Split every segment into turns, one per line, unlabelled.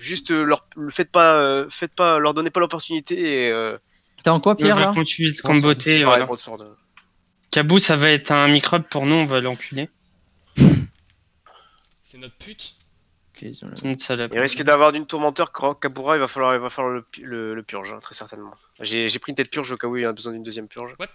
juste leur donnez pas l'opportunité et.
T'es en quoi, Pierre,
On va
là?
continuer de comboter. Voilà.
Broadsword.
Kabou, ça va être un microbe pour nous, on va l'enculer.
C'est notre pute.
Ok, ils ont
C'est notre salope.
Il risque d'avoir d'une tourmenteur Kabura, il va falloir le purge, hein, très certainement. J'ai pris une tête purge au cas où il a besoin d'une deuxième purge.
What?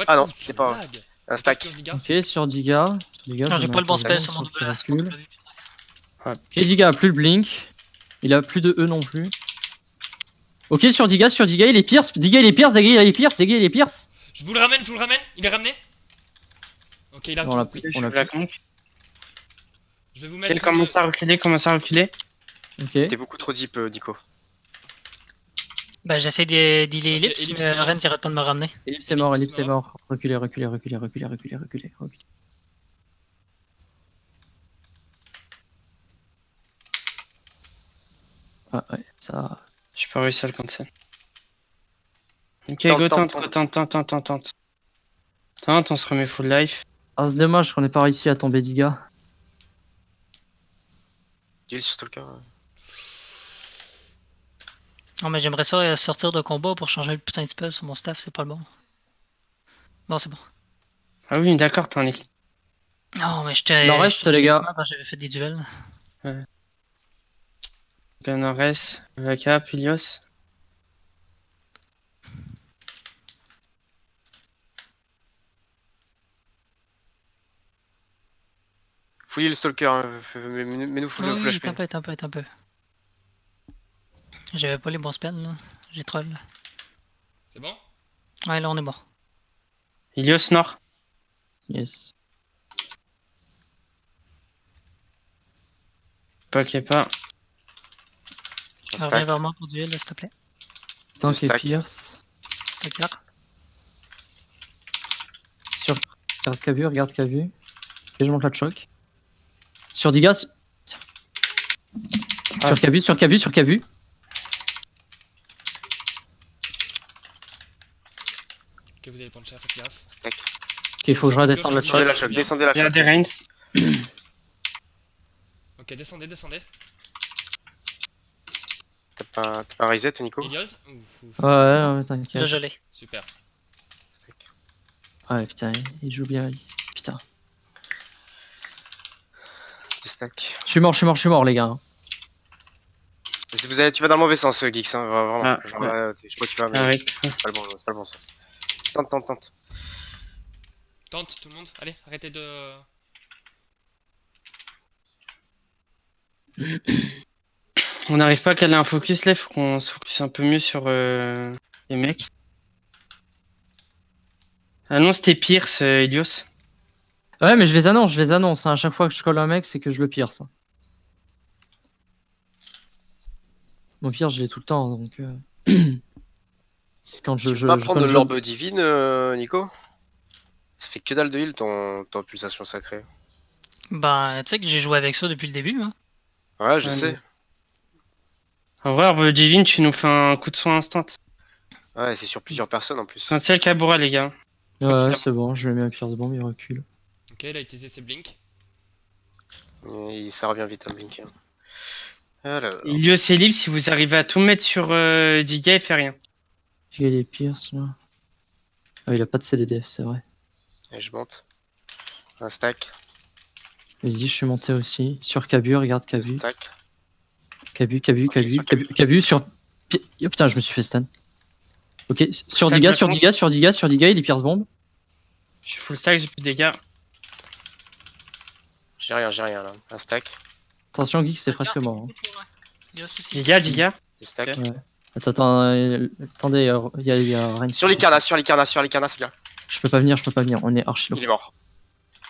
Ah non,
Ouh,
c'est pas
lag.
un stack.
Sur Diga.
Ok, sur Diga.
Non, j'ai pas le bon spell sur mon double as.
Ok, Diga a plus le blink. Il a plus de E non plus. Ok, sur Diga, il est pierce. Diga, il est pierce, Diga, il est pierce, Diga, il est pierce.
Je vous le ramène, il est ramené. Ok, il a
On l'a
tout.
pris,
Je
on l'a
la
pris.
conque.
Je vais vous mettre.
Elle commence à reculer.
Ok.
T'es beaucoup trop deep, Nico.
Bah, j'essaie d'healer
Ok,
Ellipse,
Ellipse,
mais
c'est mort.
Ren il arrête pas de me ramener.
Ellipse est mort, Ellipse est mort. Reculez, reculez, reculez, reculez, reculez, reculez, reculez. Ah ouais, ça...
J'ai pas réussi à le cancel. Ok,
Tente,
go,
tente,
tente. Tente, on se remet full life.
Ah, c'est dommage qu'on ait pas réussi à tomber Diga.
Jill sur Stalker.
Non, mais j'aimerais ça sortir de combat pour changer le putain de spell sur mon staff, c'est pas le bon. Non, c'est bon.
Ah oui, d'accord, t'en es.
Non, mais j'étais.
Il en reste, les gars.
Quand j'avais fait des duels.
Gunnares, Vaka, Pilios.
Fouillez le Stalker, hein. Mets-nous full
Oui,
flash.
un peu. J'avais pas les bons spells, là. J'ai troll.
C'est bon?
Ouais, là on est bon.
Ilios Nord.
Yes.
Pas qu'il y ait pas.
Reviens vers moi pour duel, s'il te plaît.
Tant
Deux
qu'il
stacks.
pierce.
Stacker.
Sur... Regarde Kavu. Ok, je monte la choc. Sur Diga. Sur Kavu.
Ok, vous allez prendre cher, faites gaffe.
Stack.
Ok, il faut que je redescende la
Descendez
choc.
descendez la
Il y a
choc.
des Reigns.
Ok, descendez.
T'as pas un reset, Nico?
Ilios? Ouf.
Ouais,
Là
t'inquiète.
je l'ai.
Super.
Stack.
Ouais, putain, il joue bien. Putain.
Deux stacks.
Je suis mort, les gars.
Tu vas dans le mauvais sens, Geeks, hein, vraiment.
Ah,
Genre,
ouais.
là, je sais pas où tu vas, mais
Ah oui.
c'est pas le bon sens. Tente.
Tente, tout le monde. Allez, arrêtez de.
On n'arrive pas à caler un focus là, faut qu'on se focus un peu mieux sur les mecs. Ah non, c'était Pierce, Ilios.
Ouais, mais je les annonce. Hein. À chaque fois que je colle un mec, c'est que je le pierce. Mon pire, je l'ai tout le temps, donc... C'est quand
Tu veux pas prendre de l'orbe divine, Nico? Ça fait que dalle de heal ton pulsation sacrée.
Bah, tu sais que j'ai joué avec ça depuis le début, hein.
Ouais, je
Ouais,
sais.
En vrai, Orbe Divine, tu nous fais un coup de soin instant.
Ouais, c'est sur plusieurs personnes en plus.
Cancel Kabura, les gars.
Ouais, c'est bon, je lui mets un pierce bomb, il recule.
Ok, il a utilisé ses blinks.
Et ça revient vite à blink. Alors.
Ilios et Lip, si vous arrivez à tout mettre sur Diga, il fait rien.
Il y a des pierces, là. Ah, il a pas de CDDF, c'est vrai.
Et je monte. Un stack.
Vas-y, je suis monté aussi. Sur Kabu, regarde
Deux
Kabu.
stacks.
Kabu, sur... Oh putain, je me suis fait stun. Ok, sur Diga, il est pierce bomb.
Je suis full stack, j'ai plus de dégâts.
J'ai rien là. Un stack.
Attention, Geek, c'est presque mort. Hein.
Diga.
Deux stacks.
Ouais. Attendez, il y a rien.
Sur l'Icarna, c'est bien.
Je peux pas venir, on est archi low.
Il est mort.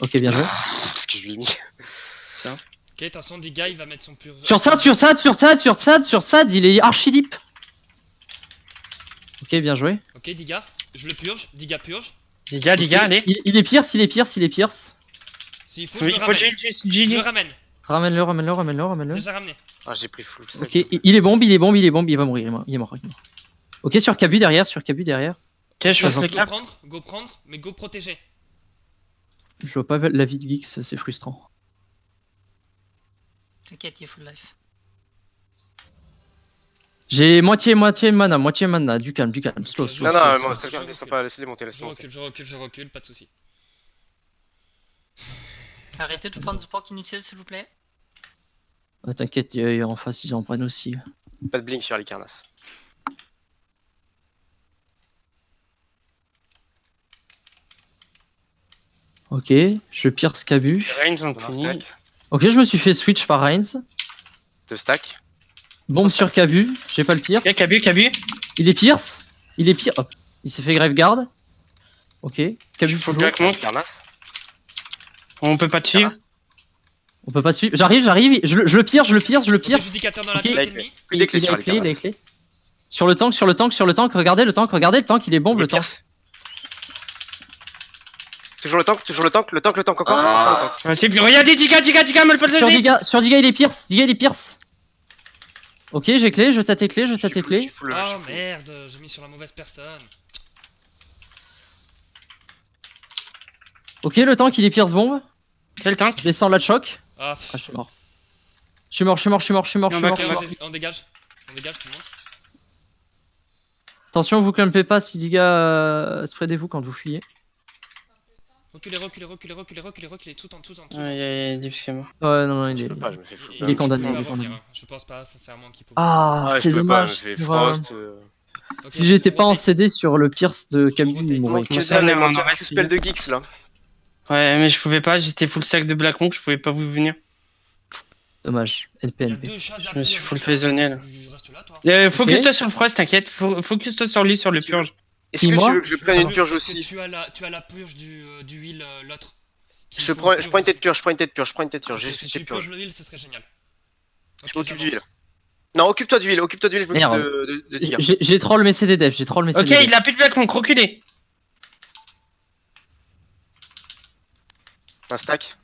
Ok, bien joué.
Parce que je lui ai mis.
Ok, attention, Diga, il va mettre son pur.
Sur SAD, il est archi deep. Ok, bien joué.
Ok, Diga, je le purge. Diga purge.
Diga, allez.
Il est pierce.
S'il faut,
Oui,
je le
faut
ramène.
GG.
Je le ramène.
Ramène-le.
Déjà ramené.
Ah, j'ai pris full stack.
Ok, il est bombe, il va mourir, il est mort. Ok, sur Kabu derrière.
Ok, je passe le cap.
Go prendre, mais go protéger.
Je vois pas la vie de Geeks, c'est frustrant.
T'inquiète, il est full life.
J'ai moitié mana, du calme, slow,
Ok,
slow.
Non,
slow,
non,
slow,
moi,
slow,
Stalker,
slow,
descends
ok.
pas, laissez-les monter,
Je
laissez-les monter.
recule, pas de soucis.
Arrêtez de prendre du sport inutile, s'il vous plaît.
Ah, t'inquiète, en face ils en prennent aussi.
Pas de blink sur les carnasses.
Ok, je pierce Cabu.
Range en
Un
fini.
stack.
Ok, je me suis fait switch par Reigns.
2 stacks.
Bombe sur Cabu, j'ai pas le pierce.
Ok, Cabu.
Il est pierce. Hop. Il s'est fait graveguard. Ok, Cabu
Faut
toujours.
Black Monk.
Carnasse.
On peut pas te suivre.
Carnasse.
On peut pas suivre. J'arrive, je le pierce.
Ok, judicateur dans la
Ok.
choc
Il a
ennemi.
plus des clés sur
a
les
clé, il a
carnasses.
clé. Sur le tank, regardez le tank, il est bombe
Il est
le tank.
pierce. Toujours le tank, encore.
Ah.
Le tank.
C'est plus. Regardez, Diga, me le peut
Sur Diga, il est pierce. Ok, j'ai clé, je tâte tes clés.
Oh merde, j'ai mis sur la mauvaise personne.
Ok, le tank, il est pierce bombe.
Quel tank?
Je descends la choc.
Ah,
Ah, je suis mort. Je suis mort.
on dégage tout le monde.
Attention, vous clumpez pas si Diga, spreadez-vous quand vous fuyez.
Reculez, tout en dessous.
Ouais, y'a Dips qui est mort.
Ouais, non, il
Je
est.
peux pas, je me fais foutre.
Il est condamné,
peut
il
pas
est condamné.
revenir, hein. Je pense pas sincèrement qu'il peut.
Ah,
Ouais,
c'est
je peux pas,
dommage.
je me fais
pour,
frost.
Ok,
Si j'étais pas en
rotate.
CD sur le pierce de Cabu, il mourrait.
Manque
Moi,
que
ça,
dalle,
on est
manque
en
un
reste,
spell de Geeks là.
Ouais, mais je pouvais pas, j'étais full sac de Black Monk, je pouvais pas vous venir.
Dommage.
Il y a
LPNP.
2 chasses
Je me suis
à
full
pire,
faisonné, là.
Je reste là, toi.
Focus-toi sur le frost, t'inquiète. Focus-toi sur lui, sur le purge.
Est-ce
Qui,
que
moi
tu veux que je prenne une purge
Parce que
aussi?
tu as la purge du heal, l'autre.
Je prends une tête purge, j'ai
Si
une
tu
tête
purges
purge.
le heal, ce serait génial.
Je m'occupe du heal. Non, occupe-toi du heal, je m'occupe
Merde.
de Diga.
J'ai troll mes CD dev,
Ok, il a plus de Black Monk, reculez.
Un stack.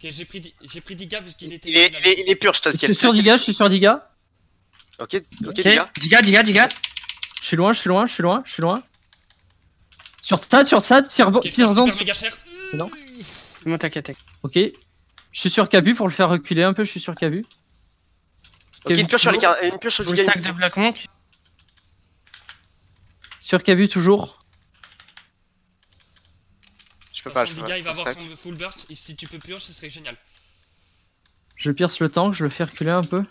Ok, j'ai pris Diga parce qu'il était.
Il est purge, t'as
Je suis sur Diga.
Ok,
Ok,
Diga.
Diga.
Je suis loin. Sur stade,
Ok,
pierce zone.
super méga cher.
Non.
C'est bon, t'inquiète.
Ok. Je suis sur Cabu pour le faire reculer un peu, je suis sur Cabu.
Ok, une purge sur les cartes, une purge sur
Full
Diga.
stack de Black Monk.
Sur Cabu toujours.
Je peux pas, je peux
Diga,
pas.
il va
Un
avoir
stack.
son full burst. Et si tu peux purge, ce serait génial.
Je pierce le tank, je le fais reculer un peu.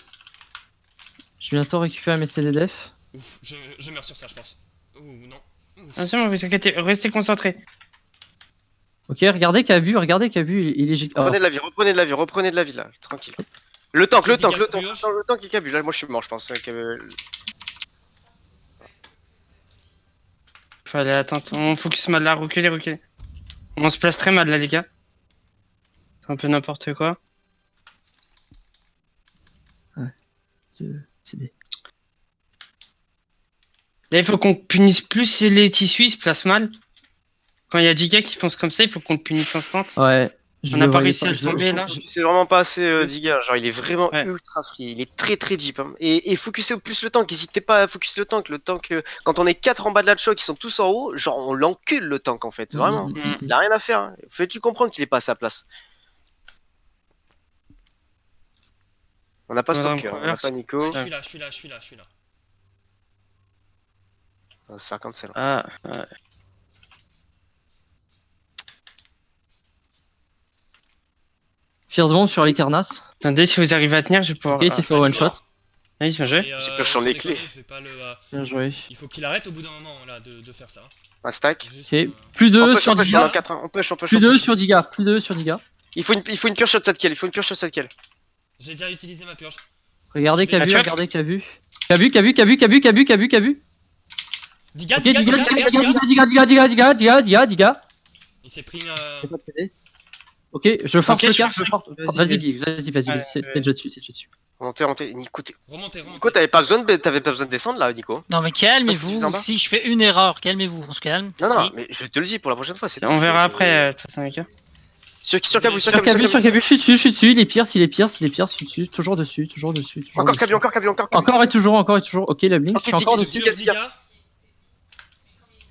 Je vais bientôt récupérer mes CD def.
Ouf, je meurs sur ça, je pense. Ouh, non. Ouf.
Ah, c'est bon, t'inquiète, restez concentrés.
Ok, regardez Cabu, il est... Oh.
Reprenez de la vie là, tranquille. Le tank il Cabu, là moi je suis mort je pense.
Fallait attendre, on focus mal là, reculez. On se place très mal là, les gars. C'est un peu n'importe quoi.
CD.
Là, il faut qu'on punisse plus les tissus, ils se placent mal. Quand il y a 10 gars qui foncent comme ça, il faut qu'on le punisse instant.
Ouais.
On n'a pas réussi à le tomber là.
C'est vraiment pas assez Diga, genre il est vraiment
Ouais.
ultra free, il est très deep. Hein. Et focussez au plus le tank, n'hésitez pas à focuser le tank. Quand on est 4 en bas de la choc, ils sont tous en haut, genre on l'encule le tank en fait, vraiment. Il a rien à faire, hein. Fais-tu comprendre qu'il est pas à sa place. On n'a pas
Faudra
Stalker,
me
on n'a pas Nico,
Je suis là.
on va se faire cancel.
Ah, ouais.
Pierce bombe sur les carnasses.
Attendez, si vous arrivez à tenir, je vais pouvoir.
Ok, c'est fait one shot.
Nice, bien joué.
J'ai purge sur les clés.
Bien joué.
Il faut qu'il arrête au bout d'un moment là de faire ça.
Un stack.
Juste,
Ok. Plus 2 sur
on en a
Diga.
4, hein. On push.
Plus 2 sur Diga.
Il faut une purge sur cette kill,
J'ai déjà utilisé ma purge.
Regardez
La
Cabu,
choc.
Cabu.
Diga,
Ok,
Diga.
Diga.
Il s'est pris
J'ai pas de CD. Ok, je force
Ok,
le
je
car,
force.
je force.
Vas-y,
Vas-y,
vas-y.
vas-y, c'est déjà dessus,
Remontez. Nico,
Remontez.
t'avais pas besoin de descendre là, Nico.
Non mais
Je sais pas
calmez-vous,
si tu
si je fais une erreur, calmez-vous, on se calme.
Non,
Si.
mais je te le dis pour la prochaine fois, c'est
On verra après, de toute façon, les gars.
Sur Cabu,
Sur Cabu, je suis dessus, il est pierce, je suis dessus, toujours dessus.
Encore Cabu.
Encore et toujours. Ok, la blink, je suis encore dessus.
Diga.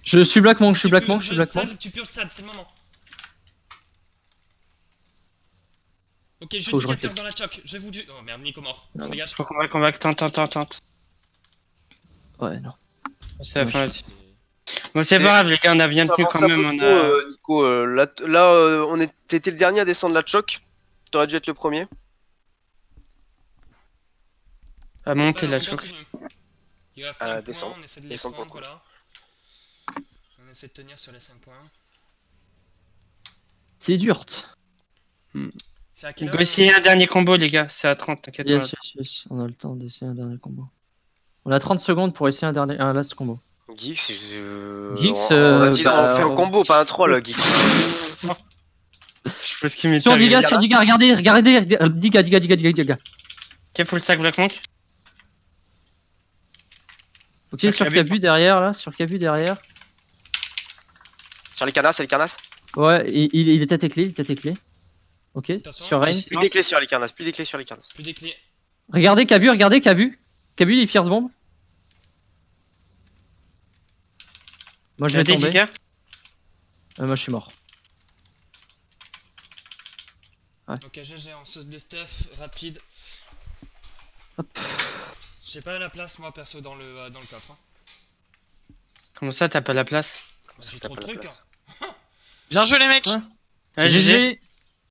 Je suis Black Monk,
Tu purges Sad, c'est le moment. Ok, je
Faut que je
dis capteur
recule.
dans la choc. Je vais vous. Oh merde, Nico mort. On
Non.
dégage.
Faut qu'on va, tente.
Ouais, non.
C'est la fin là-dessus.
C'est-
Bon, c'est pas grave, les gars, on a bien tenu
Avance
quand
un
même.
peu
On
trop,
a...
Nico. T'étais le dernier à descendre la choc. T'aurais dû être le premier.
à monter
Ouais,
la
on
choc.
continue. Il reste 5
descendre.
points, on essaie de les
Descendre
prendre,
pour le
voilà. On essaie de tenir sur les 5 points.
C'est dur.
C'est à quelle
On
heure
peut essayer un dernier combo, les gars. C'est à 30, t'inquiète pas.
Yes. On a le temps d'essayer un dernier combo. On a 30 secondes pour essayer un last combo.
Geeks,
Geeks,
on fait
bah,
un combo, pas un troll, Geeks.
Je pense qu'il m'est
Sur
arrivé.
Diga, regardez, Diga.
Ok, full sac Black Monk.
Ok,
Sur
sur
Cabu.
Cabu derrière, là, sur Cabu derrière.
Sur les canas.
Ouais, il est tête et clé, Ok,
Attention,
sur Reigns.
Plus des clés sur les canas.
Plus des clés.
Regardez Cabu. Cabu, il fierce bombe. Moi, je vais tomber.
Diga.
Moi, je suis mort.
Ok, GG, on se des stuff rapide.
Hop.
J'ai pas la place, moi, perso, dans le coffre. Hein.
Comment ça, t'as pas la place?
J'ai
T'as
trop
pas
de
la
trucs.
place.
Hein.
Bien joué les mecs.
Ouais, GG.
GG.